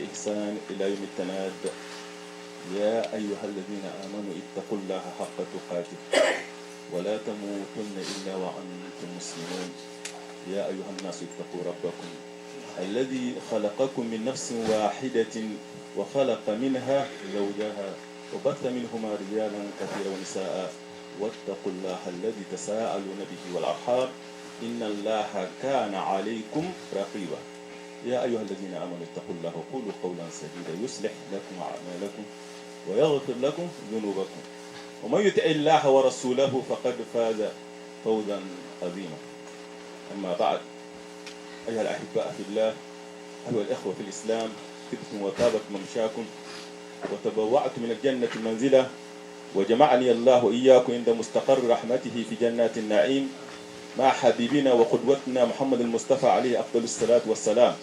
بإحسان إلى يوم التناد. يا أيها الذين آمنوا اتقوا الله حق تقاته ولا تموتن إلا وأنتم مسلمون. يا أيها الناس اتقوا ربكم الذي خلقكم من نفس واحدة وخلق منها زوجها وبث منهما رجالا كثيرا ونساء واتقوا الله الذي تساءلون به والأرحام إن الله كان عليكم رقيبا. يا أيها الذين آمنوا اتقوا الله وقولوا قولا سديدا يصلح لكم أعمالكم ويغفر لكم ذنوبكم ومن يطع الله ورسوله فقد فاز فوزا عظيما. أما بعد، أيها الأحباء في الله، أيها الإخوة في الإسلام، طبتم وطابت ممشاكم وتبوأتم من الجنة منزلا وجمعني الله وإياكم عند مستقر رحمته في جنات النعيم مع حبيبنا وقدوتنا محمد المصطفى عليه أفضل الصلاة والسلام.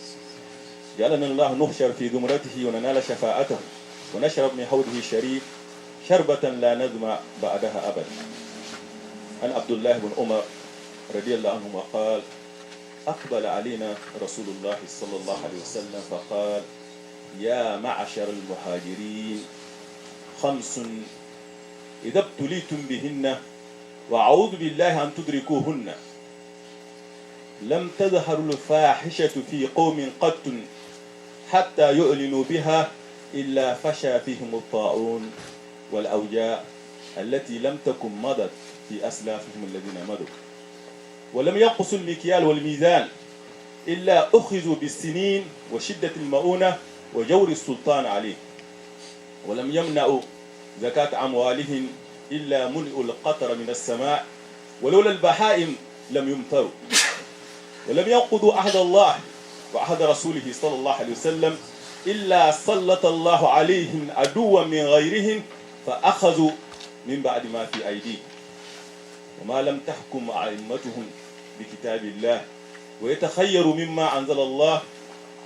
جعلنا الله نحشر في زمرته وننال شفاعته ونشرب من حوضه الشريف شربة لا نظمأ بعدها أبدا. عن عبد الله بن عمر رضي الله عنهما قال: أقبل علينا رسول الله صلى الله عليه وسلم فقال: يا معشر المهاجرين، خمس إذا ابتليتم بهن وأعوذ بالله أن تدركوهن لم تظهر الفاحشة في قوم قط حتى يعلنوا بها إلا فشى فيهم الطاعون والأوجاع التي لم تكن مضت في أسلافهم الذين مضوا، ولم ينقصوا المكيال والميزان إلا أخذوا بالسنين وشدة المؤونة وجور السلطان عليه، ولم يمنعوا زكاة أموالهم إلا ملئوا القطر من السماء ولولا البهائم لم يمطروا، ولم ينقضوا عهد الله وعهد رسوله صلى الله عليه وسلم إلا سلط الله عليهم عدوا من غيرهم فأخذوا من بعد ما في أيديهم، وما لم تحكم أئمتهم بكتاب الله ويتخيروا مما أنزل الله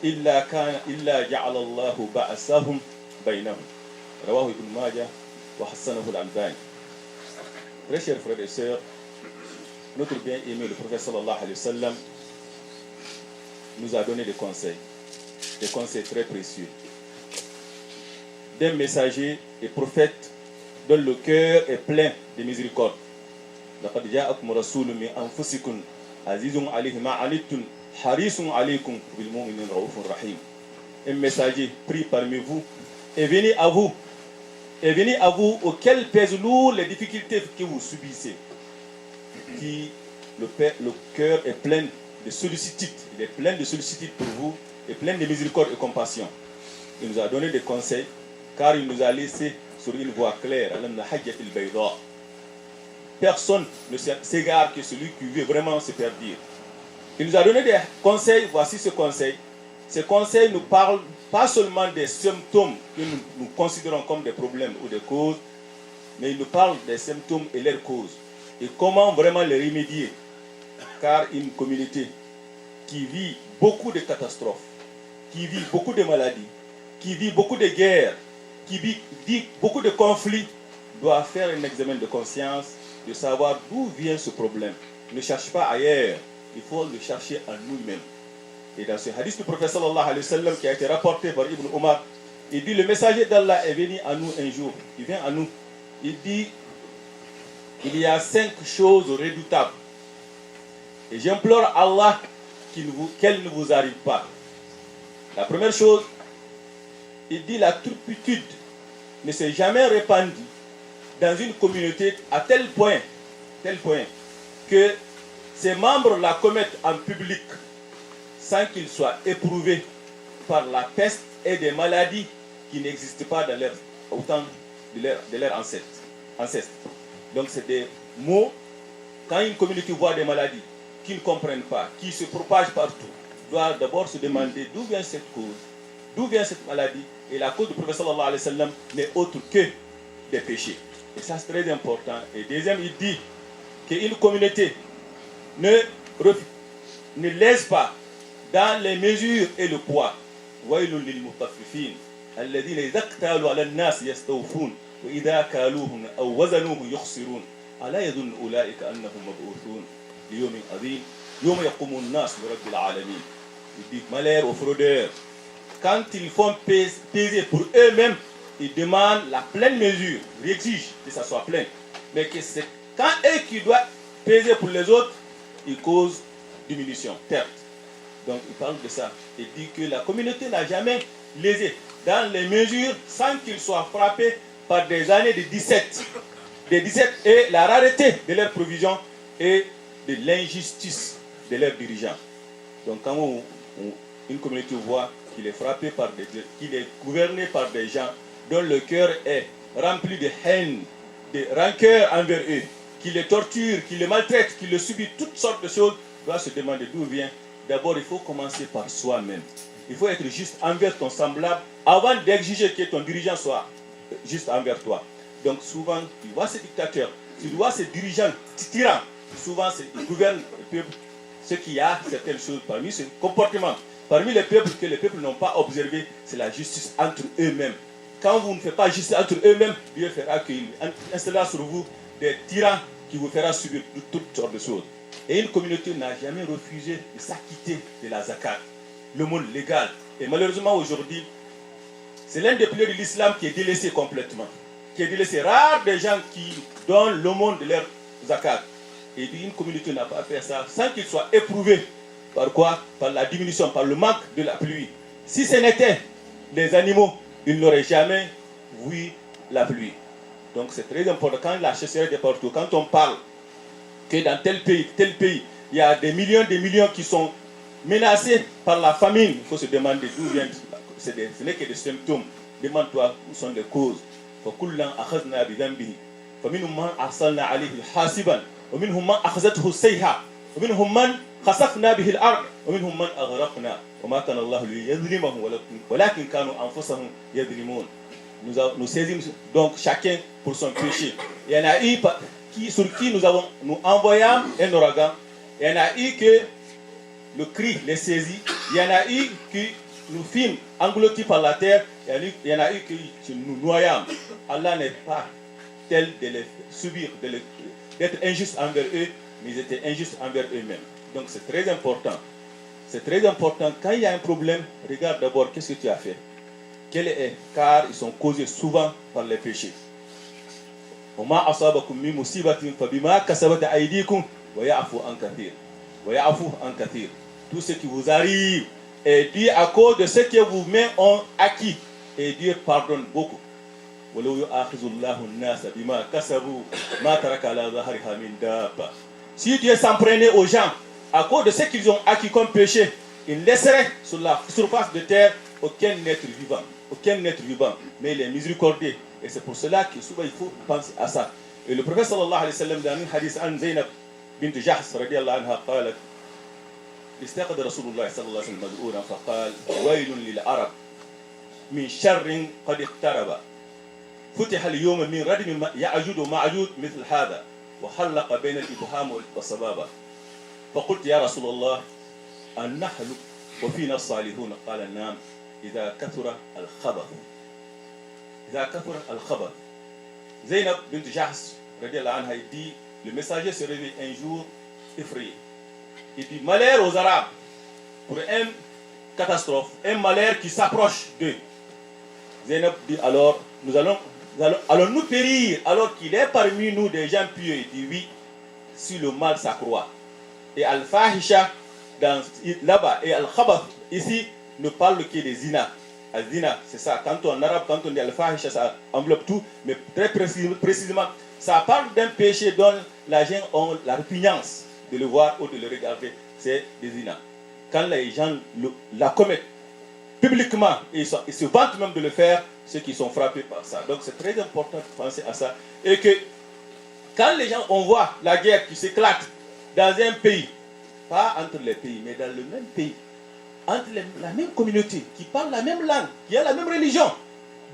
إلا جعل الله بأسهم بينهم. رواه ابن ماجه وحسنه الألباني. Très chers frères et sœurs, notre bien-aimé le prophète sallallahu alayhi wa sallam nous a donné des conseils très précieux, d'un messager et prophète dont le cœur est plein de miséricorde. لقد جاءكم رسول من أنفسكم عزيز عليه ما عنتم حريص عليكم بالمؤمنين رؤوف رحيم. Un messager pris parmi vous est venu à vous auquel pèsent lourd les difficultés que vous subissez. Le cœur est plein de sollicitude, il est plein de sollicitude pour vous et plein de miséricorde et compassion. Il nous a donné des conseils car il nous a laissé sur une voie claire. Personne ne s'égare que celui qui veut vraiment se faire dire. Il nous a donné des conseils, voici ce conseil. Ces conseils nous parlent pas seulement des symptômes que nous considérons comme des problèmes ou des causes, mais il nous parle des symptômes et leurs causes et comment vraiment les remédier. Car une communauté qui vit beaucoup de catastrophes, qui vit beaucoup de maladies, qui vit beaucoup de guerres, qui vit beaucoup de conflits, doit faire un examen de conscience, de savoir d'où vient ce problème. Ne cherche pas ailleurs, il faut le chercher en nous-mêmes. Et dans ce hadith du prophète sallallahu alayhi wa sallam qui a été rapporté par Ibn Omar, il dit: le messager d'Allah est venu à nous un jour, il vient à nous, il dit: il y a 5 choses redoutables et j'implore Allah qu'elles ne vous arrivent pas. La première chose, il dit: la turpitude ne s'est jamais répandue dans une communauté à tel point que ses membres la commettent en public sans qu'ils soient éprouvés par la peste et des maladies qui n'existent pas dans au temps de leurs ancêtres. Donc c'est des mots, quand une communauté voit des maladies qu'ils ne comprennent pas, qui se propagent partout, doit d'abord se demander d'où vient cette cause, d'où vient cette maladie. Et la cause du prophète sallallahu alayhi wa sallam n'est autre que des péchés. Et ça c'est très important. Et deuxième, il dit qu'une communauté ne laisse pas dans les mesures et le poids. وَيْلٌ لِلْمُطَفِّفِينَ الَّذِينَ إِذَا اكْتَالُوا عَلَى النَّاسِ يَسْتَوْفُونَ وَإِذَا كَالُوهُمْ أَوْ وَزَنُوهُمْ يُخْسِرُونَ أَلَا يَظُنُّ أُولَئِكَ أَنَّهُمْ مَبْعُوثُونَ لِيَوْمٍ عَظِيمٍ يَوْمَ يَقُومُ النَّاسُ لِرَبِّ الْعَالَمِينَ. Il dit malheur aux fraudeurs quand ils font peser pour eux-mêmes, ils demandent la pleine mesure, ils exigent que ça soit plein. Mais que c'est quand eux qui doivent peser pour les autres, ils causent diminution, perte. Donc il parle de ça et dit que la communauté n'a jamais lésé dans les mesures sans qu'ils soient frappés par des années de 17 et la rareté de leurs provisions et de l'injustice de leurs dirigeants. Donc quand une communauté voit qu'il est frappé par qu'il est gouverné par des gens dont le cœur est rempli de haine, de rancœur envers eux, qui les torturent, qui les maltraitent, qui les subit toutes sortes de choses, doit se demander d'où vient. D'abord, il faut commencer par soi-même. Il faut être juste envers ton semblable avant d'exiger que ton dirigeant soit juste envers toi. Donc souvent, tu vois ces dictateurs, tu vois ces dirigeants tyrans, souvent ils gouvernent le peuple. Ce qu'il y a, certaines choses parmi ce comportement, parmi les peuples que les peuples n'ont pas observé, c'est la justice entre eux-mêmes. Quand vous ne faites pas justice entre eux-mêmes, Dieu fera qu'il installera sur vous des tyrans qui vous fera subir toutes sortes de choses. Et une communauté n'a jamais refusé de s'acquitter de la zakat, le monde légal. Et malheureusement aujourd'hui, c'est l'un des piliers de l'islam qui est délaissé complètement. Qui est délaissé. Rares des gens qui donnent le monde de leur zakat. Et une communauté n'a pas fait ça sans qu'il soit éprouvé. Par quoi? Par la diminution, par le manque de la pluie. Si ce n'était les animaux, ils n'auraient jamais vu la pluie. Donc c'est très important. Quand la sécheresse est partout, quand on parle que dans tel pays, il y a des millions qui sont menacés par la famine, il faut se demander d'où vient. Ce n'est que des symptômes. Demande-toi où sont les causes. فَكُلًّا أَخَذْنَا بِذَنْبِهِ فَمِنْهُمْ مَنْ أَرْسَلْنَا عَلَيْهِ حَاسِبًا وَمِنْهُمْ مَنْ أَخَذَتْهُ الصَّيْحَةُ وَمِنْهُمْ مَنْ خَسَفْنَا بِهِ الْأَرْضَ وَمِنْهُمْ مَنْ أَغْرَقْنَا وَمَا كَانَ اللَّهُ لِيَظْلِمَهُمْ وَلَكِنْ كَانُوا أَنفُسَهُمْ يَظْلِمُونَ. Nous saisissons donc chacun pour son péché. Il y en a eu sur qui nous envoyons un ouragan. Il y en a eu que le cri les saisit. Il y en a eu qui nous filment engloutis par la terre. Il y en a eu qui nous noyons. Allah n'est pas tel de les subir, d'être injuste envers eux, mais ils étaient injustes envers eux-mêmes. Donc c'est très important. C'est très important. Quand il y a un problème, regarde d'abord qu'est-ce que tu as fait. Quel est, car ils sont causés souvent par les péchés. وما أصابكم من مصيبة فبما كسبت أيديكم ويعفو عن كثير. Tout ce qui vous arrive est dû à cause de ce que vous-mêmes ont acquis, et Dieu pardonne beaucoup. ولو يؤاخذ الله الناس بما كسبوا ما ترك على ظهرها من دابة. Si Dieu s'en prenait aux gens à cause de ce qu'ils ont acquis comme péché, il laisserait sur la surface de terre aucun être vivant, mais il est miséricordieux. Et c'est pour cela que souvent il faut penser à ça. Et le prophète sallallahu alayhi wa sallam dans un hadith an Zainab bint Jahsh radiyallahu anha قالت استيقظ رسول الله صلى الله عليه وسلم مذعورا فقال ويل للعرب من شر قد اقترب فتح اليوم من ردم يعجود ومعجود مثل هذا وحلق بين الإبهام والصبابة فقلت يا رسول الله النحل وفينا الصالحون قال نعم إذا كثر الخبث. Zainab bint Jahsh radiyallahu anha dit, le messager se réveille un jour effrayé. Il dit malheur aux Arabes pour une catastrophe, un malheur qui s'approche d'eux. Zainab dit alors allons-nous périr alors qu'il est parmi nous des gens pieux? Il dit oui, si le mal s'accroît. Et al-fahisha là-bas et al-khabath ici ne parle que des zina. Al-zina, c'est ça. En arabe, quand on dit al-fahisha, ça enveloppe tout, mais très précisément, ça parle d'un péché dont les gens ont la répugnance de le voir ou de le regarder. C'est des zina. Quand les gens la commettent publiquement, et ils se vantent même de le faire, ceux qui sont frappés par ça. Donc c'est très important de penser à ça. Et que quand les gens, on voit la guerre qui s'éclate dans un pays, pas entre les pays, mais dans le même pays, entre la même communauté, qui parle la même langue, qui a la même religion,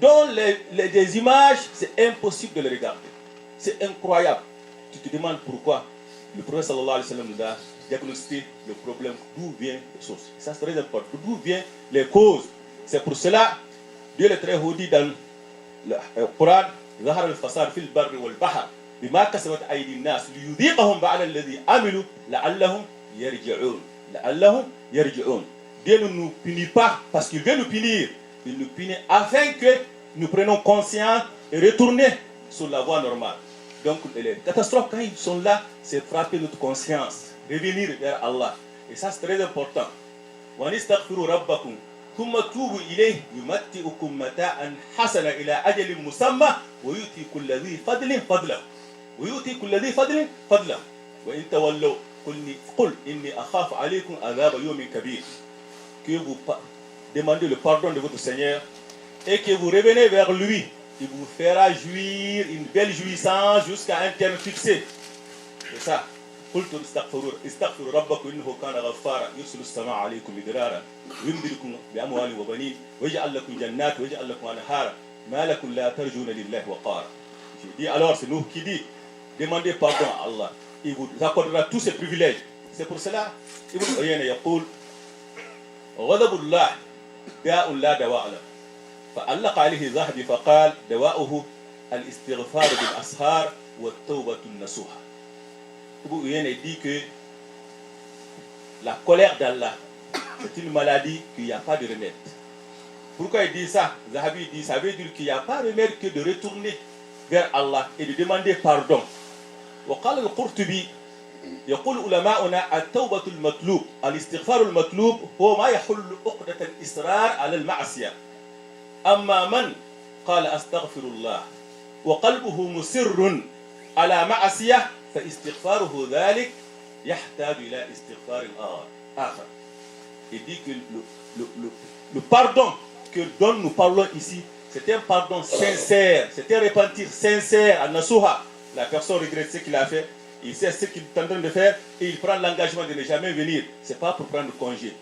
dont des images, c'est impossible de les regarder. C'est incroyable. Tu te demandes pourquoi. Le prophète sallallahu alayhi wa sallam nous a diagnostiqué le problème, d'où viennent les sources. Ça c'est très important. D'où viennent les causes. C'est pour cela, Dieu le très haut dit dans le Coran, ظهر الفساد في البر والبحر بما كسبت أيدي الناس ليذيقهم بعد الذي عملوا لعلهم يرجعون. Dieu ne nous punit pas parce qu'il veut nous punir. Il nous punit afin que nous prenions conscience et retourner sur la voie normale. Donc les catastrophes, quand ils sont là, c'est frapper notre conscience, revenir vers Allah. Et ça, c'est très important. وَنِسْتَغْفِرُوا رَبَّكُمْ ثُمَّ تُوبُوا إِلَيْهِ يُمَتِّعُكُمْ مَتَاعًا حَسَنًا إِلَى أَجَلٍ مُّسَمًّى وَيُؤْتِي كُلَّ ذِي فَضْلٍ فَضْلَهُ وَيُؤْتِي كُلَّ ذِي فَضْلٍ فَضْلَهُ وَإِن تَوَلَّوْا قُلْ إِنِّي أَخَافُ عَلَيْكُمْ عَذَابَ يَوْمٍ كَبِيرٍ. Que vous demandez le pardon de votre Seigneur et que vous revenez vers lui, il vous fera jouir une belle jouissance jusqu'à un terme fixé. C'est ça. قلت استغفروا ربكم انه كان غفارا يرسل السماء عليكم مدرارا ويمددكم باموال وبنين ويجعل لكم جنات ويجعل لكم انهارا ما لكم لا ترجون لله وقارا. Je dis alors, c'est nous qui dit, demandez pardon à Allah. Il vous accordera tous ses privilèges. C'est pour cela, Ibn Uyayna يقول غضب الله داء لا دواء له فعلق عليه الذهبي فقال دواؤه الاستغفار بالاسحار والتوبة النصوحة. Ibn Uyayna dit que la colère d'Allah, c'est une maladie qu'il n'y a pas de remède. Pourquoi il dit ça? Zahabi dit, ça veut dire qu'il n'y a pas de remède que de retourner vers Allah et de demander pardon. وقال القرطبي يقول علماؤنا التوبة المطلوب الاستغفار المطلوب هو ما يحل عقدة الإصرار على المعصية. أما من قال أستغفر الله وقلبه مصر على معصية فاستغفاره ذلك يحتاج إلى استغفار آخر. Il dit que le pardon que dont nous parlons ici, c'est un pardon sincère, c'est un repentir sincère à Nasuha. La personne regrette ce qu'il a fait, il sait ce qu'il est en train de faire et il prend l'engagement de ne jamais venir. Ce n'est pas pour prendre congé.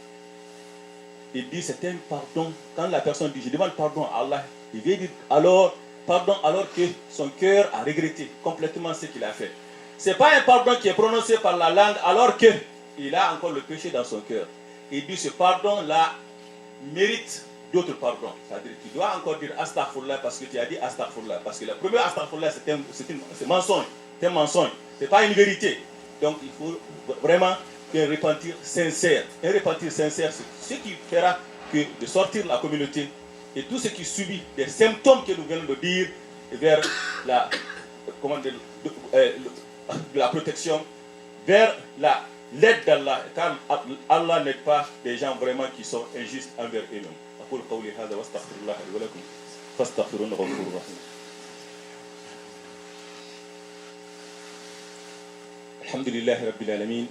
Il dit c'est un pardon. Quand la personne dit je demande pardon à Allah, il veut dire alors pardon alors que son cœur a regretté complètement ce qu'il a fait. Ce n'est pas un pardon qui est prononcé par la langue alors qu'il a encore le péché dans son cœur. Il dit ce pardon-là mérite d'autres pardons. C'est-à-dire qu'il doit encore dire astaghfirullah parce que tu as dit astaghfirullah. Parce que le premier astaghfirullah c'est mensonge. C'est un mensonge. Ce n'est pas une vérité. Donc il faut vraiment un repentir sincère. Un repentir sincère, c'est ce qui fera que de sortir la communauté et tout ce qui subit des symptômes que nous venons de dire vers la, la protection, vers l'aide d'Allah, car Allah n'aide pas des gens vraiment qui sont injustes envers eux-mêmes. أقول قولي هذا واستغفر الله لي ولكم فاستغفروه غفور رحيم. الحمد لله رب العالمين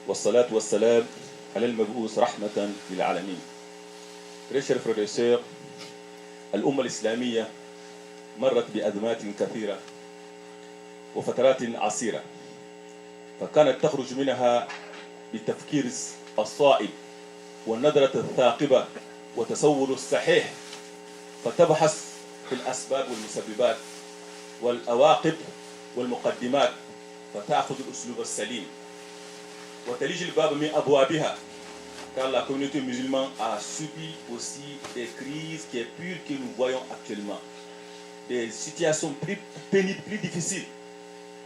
والصلاة والسلام على المبعوث رحمة للعالمين. Très chers frères et sœurs, الأمة الإسلامية مرت بأزمات كثيرة وفترات عسيرة، فكانت تخرج منها بالتفكير الصائب والنظرة الثاقبة وتصور الصحيح، فتبحث في الأسباب والمسببات والأواقب والمقدمات، فتأخذ الأسلوب السليم وتلج الباب من أبوابها. Car la communauté musulmane a subi aussi des crises qui est pire que nous voyons actuellement, des situations plus pénibles, plus difficiles,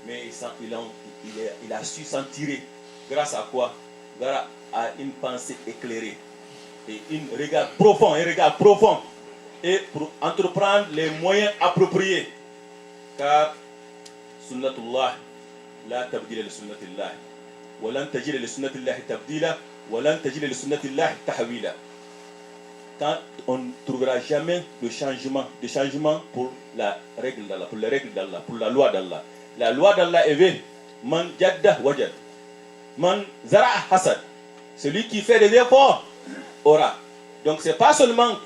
mais il a su s'en tirer. Grâce à quoi? Grâce à une pensée éclairée et un regard profond, et pour entreprendre les moyens appropriés. Car sunnatullah la tabdila li sunnatillah wa lan tajida li sunnatillahi tabdila wa lan tajida li sunnatillahi tahwila. Quand on ne trouvera jamais de changement pour la règle d'Allah, pour les règles d'Allah, pour la loi d'Allah. La loi d'Allah est vée. Man jadda wajad. Man zara'a hasad. Celui qui fait des efforts aura. Donc c'est pas seulement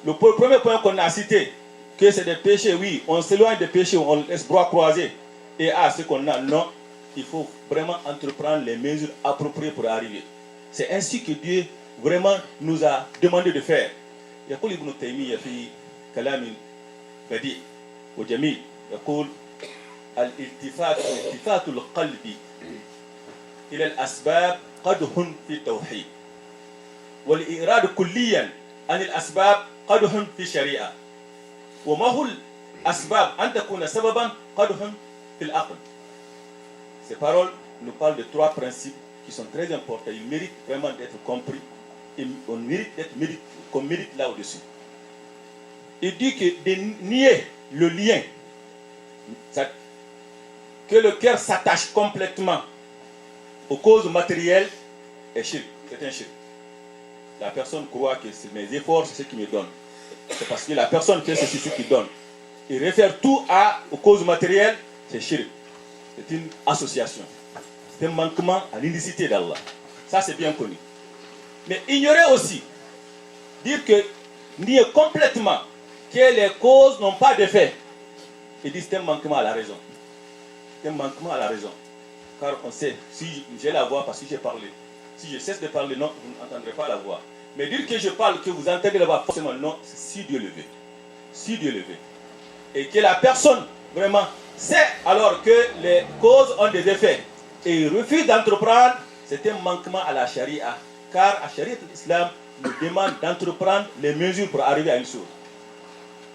le premier point qu'on a cité, que c'est des péchés, oui, on s'éloigne des péchés, on laisse bras croisés et à ce qu'on a. Non, il faut vraiment entreprendre les mesures appropriées pour arriver. C'est ainsi que Dieu vraiment nous a demandé de faire. يقول ابن تيمية في كلام بديع وجميل، يقول الالتفات القلب إلى الأسباب قدح في التوحيد، والإرادة كليا عن الأسباب قدح في الشريعة. وما هو الأسباب أن تكون سببا قدح في العقل. Ces paroles nous parlent de trois principes qui sont très importants. Ils méritent vraiment d'être compris et on mérite qu'on médite là au-dessus. Il dit que de nier le lien, que le cœur s'attache complètement aux causes matérielles est shirk. C'est un shirk. La personne croit que c'est mes efforts, c'est ce qui me donne. C'est parce que la personne fait ceci, ce qui donne. Il réfère tout aux causes matérielles, c'est shirk. C'est une association. C'est un manquement à l'unicité d'Allah. Ça, c'est bien connu. Mais ignorer aussi, dire que nier complètement que les causes n'ont pas d'effet, il dit c'est un manquement à la raison. C'est un manquement à la raison. Car on sait, si j'ai la voix parce que j'ai parlé, si je cesse de parler, non, vous n'entendrez pas la voix. Mais dire que je parle, que vous entendez la voix, forcément, non, c'est si Dieu le veut. Si Dieu le veut. Et que la personne, vraiment, sait alors que les causes ont des effets et refuse d'entreprendre, c'est un manquement à la charia. Car la charia de l'islam nous demande d'entreprendre les mesures pour arriver à une chose.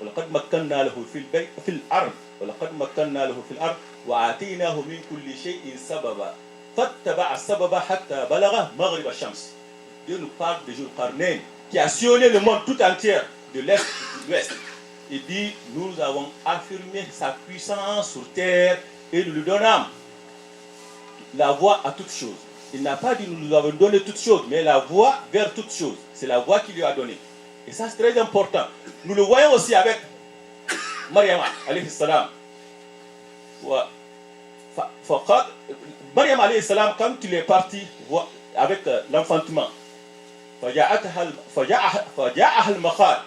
وَلَقَدْ مَكَّنَّا لَهُ فِي الْأَرْضِ وَلَقَدْ مَكَّنَّا لَهُ فِي الْأَرْضِ وَآتَيْنَاهُ مِنْ كُلِّ شَيْءٍ سَبَبًا فَاتَّبَعَ السَّبَبَ حَتَّى بَلَغَ مَغْرِبَ الشَّمْسِ. Dieu nous parle de Zulqarnain qui a sillonné le monde tout entier, de l'est et de l'ouest. Il dit, nous avons affirmé sa puissance sur terre et nous lui donnons la voie à toutes choses. Il n'a pas dit nous avons donné toutes choses, mais la voie vers toutes choses. C'est la voie qu'il lui a donnée. Et ça, c'est très important. Nous le voyons aussi avec Maryam, alayhi salam. Maryam, alayhi salam, quand il est parti avec l'enfantement, فجاءها المخاض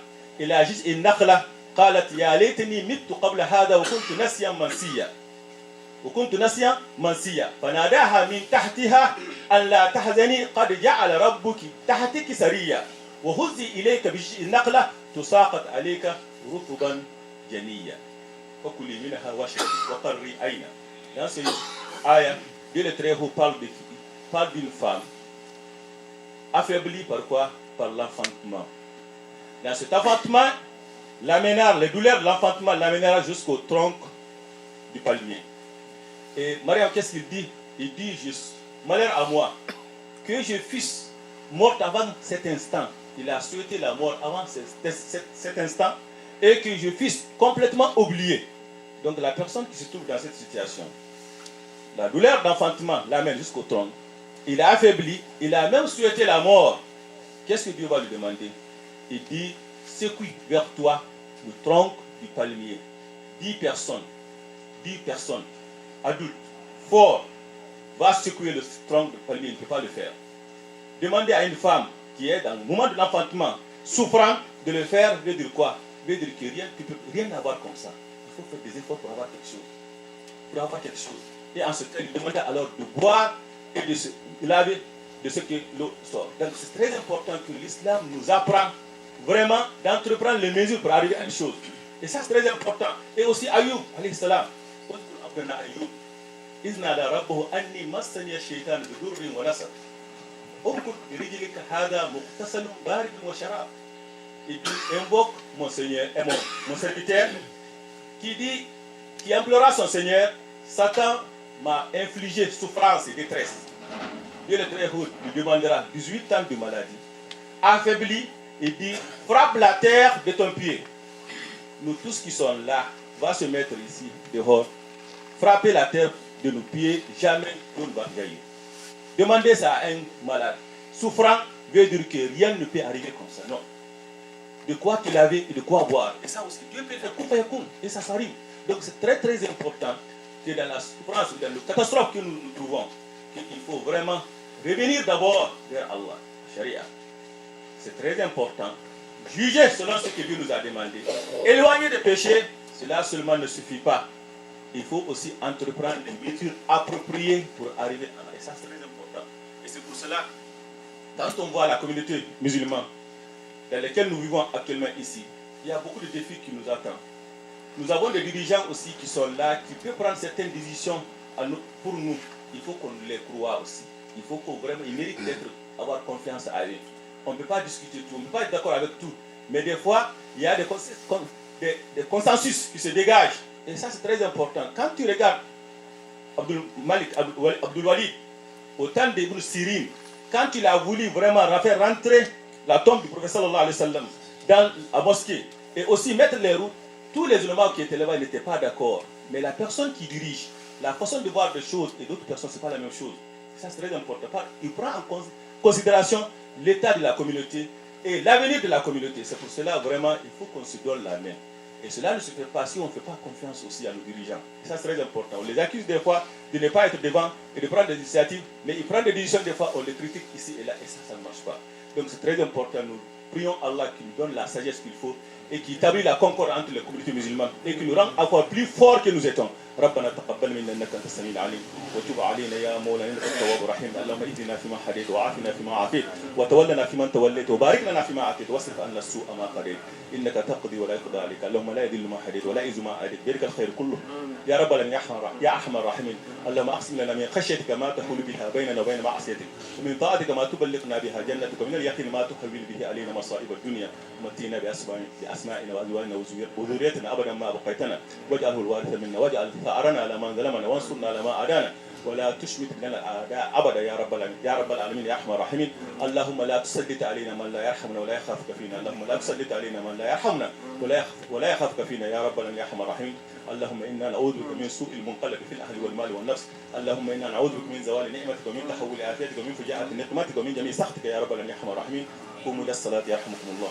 إلى جزء النخلة قالت يا ليتني مت قبل هذا وكنت نسيا منسيا فناداها من تحتها أن لا تحزني قد جعل ربك تحتك سريا وهزي إليك بجزء النخلة تساقط عليك رطبا جنيا فكلي منها واشربي وقري عينا. Dans cette ayah, Dieu le Très-Haut parle d'une femme affaiblie par quoi? Par l'enfantement. Dans cet enfantement, les douleurs de l'enfantement l'amènera jusqu'au tronc du palmier. Et Mariam, qu'est-ce qu'il dit? Il dit juste, malheur à moi, que je fusse morte avant cet instant. Il a souhaité la mort avant cet instant et que je fusse complètement oublié. Donc la personne qui se trouve dans cette situation, la douleur d'enfantement l'amène jusqu'au tronc. Il a affaibli, il a même souhaité la mort. Qu'est-ce que Dieu va lui demander? Il dit, secoue vers toi le tronc du palmier. 10 personnes, adultes, forts, va secouer le tronc du palmier, il ne peut pas le faire. Demandez à une femme qui est dans le moment de l'enfantement, souffrant, de le faire, veut dire quoi? Veut dire que tu ne peux rien avoir comme ça. Il faut faire des efforts pour avoir quelque chose. Et en ce cas, il demandait alors de boire et de se laver de ce que l'eau sort. Donc c'est très important que l'islam nous apprend vraiment d'entreprendre les mesures pour arriver à une chose. Et ça c'est très important. Et aussi Ayoub, alayhi salam, Ayoub, iznada rabbahu anni massani ash-shaytan bidurrin wa nasab. Urkud birijlika hada mughtasalun baridun wa sharab. Il invoque mon Seigneur et mon serviteur qui implora son Seigneur. Satan m'a infligé souffrance et détresse. Dieu le Très-Haut lui demandera 18 ans de maladie. Affaibli, il dit, frappe la terre de ton pied. Nous tous qui sommes là, va se mettre ici, dehors, frapper la terre de nos pieds, jamais on ne va jaillir. Demandez ça à un malade. Souffrant veut dire que rien ne peut arriver comme ça. Non. De quoi qu'il avait et de quoi boire. Et ça aussi, Dieu peut faire coup et ça s'arrive. Donc c'est très très important que dans la souffrance, dans la catastrophe que nous trouvons, qu'il faut vraiment revenir d'abord vers Allah, Sharia. C'est très important. Juger selon ce que Dieu nous a demandé. Éloigner des péchés, cela seulement ne suffit pas. Il faut aussi entreprendre des mesures appropriées pour arriver à Allah. Et ça, c'est très important. Et c'est pour cela, quand on voit la communauté musulmane dans laquelle nous vivons actuellement ici, il y a beaucoup de défis qui nous attendent. Nous avons des dirigeants aussi qui sont là, qui peuvent prendre certaines décisions pour nous. Il faut qu'on les croie aussi. Il faut qu'on vraiment, ils méritent avoir confiance à eux. On ne peut pas discuter tout, on ne peut pas être d'accord avec tout. Mais des fois, il y a des consensus qui se dégagent. Et ça, c'est très important. Quand tu regardes Abdul Walid, au temps d'Ibn Sirin, quand il a voulu vraiment faire rentrer la tombe du prophète sallallahu alayhi wa sallam dans la mosquée et aussi mettre les routes, tous les éléments qui étaient là-bas n'étaient pas d'accord. Mais la personne qui dirige, la façon de voir des choses et d'autres personnes, ce n'est pas la même chose. Ça, c'est très important. Il prend en considération l'état de la communauté et l'avenir de la communauté. C'est pour cela, vraiment, il faut qu'on se donne la main. Et cela ne se fait pas si on ne fait pas confiance aussi à nos dirigeants. Et ça, c'est très important. On les accuse des fois de ne pas être devant et de prendre des initiatives, mais ils prennent des décisions des fois, on les critique ici et là, et ça ne marche pas. Donc c'est très important. Nous prions Allah qui nous donne la sagesse qu'il faut et qui établit la concorde entre les communautés musulmanes et qui nous rend encore plus forts que nous étions. ربنا تقبل منا انك انت السميع العليم وتب علينا يا مولانا انك التواب الرحيم اللهم اهدنا فيما هديت وعافنا فيما عافيت وتولنا فيمن توليت وبارك لنا فيما اعطيت واصرف عنا السوء ما قضيت انك تقضي ولا يقضى عليك اللهم لا يذل ما هديت ولا يعز ما عاديت بيدك الخير كله يا رب العالمين يا ارحم الراحمين اللهم اقسم لنا من خشيتك ما تحول بها بيننا وبين معصيتك ومن طاعتك ما تبلغنا بها جنتك ومن اليقين ما تحول به علينا مصائب الدنيا ومتينا باسمائنا وازواجنا وذريتنا ابدا ما بقيتنا واجعله الوارث منا واجعل ثارنا على من ظلمنا وانصرنا على ما عادانا ولا تشمت لنا الاعداء ابدا يا رب العالمين يا ارحم الراحمين اللهم لا تسلط علينا من لا يرحمنا ولا يخافك فينا اللهم لا تسلط علينا من لا يرحمنا ولا يخافك فينا يا رب العالمين يا ارحم الراحمين اللهم انا نعوذ بك من سوء المنقلب في الاهل والمال والنفس اللهم انا نعوذ بك من زوال نعمتك ومن تحول عافيتك ومن فجاءة نقمتك ومن جميع سخطك يا رب العالمين يا ارحم الراحمين قوموا الى الصلاه يرحمكم الله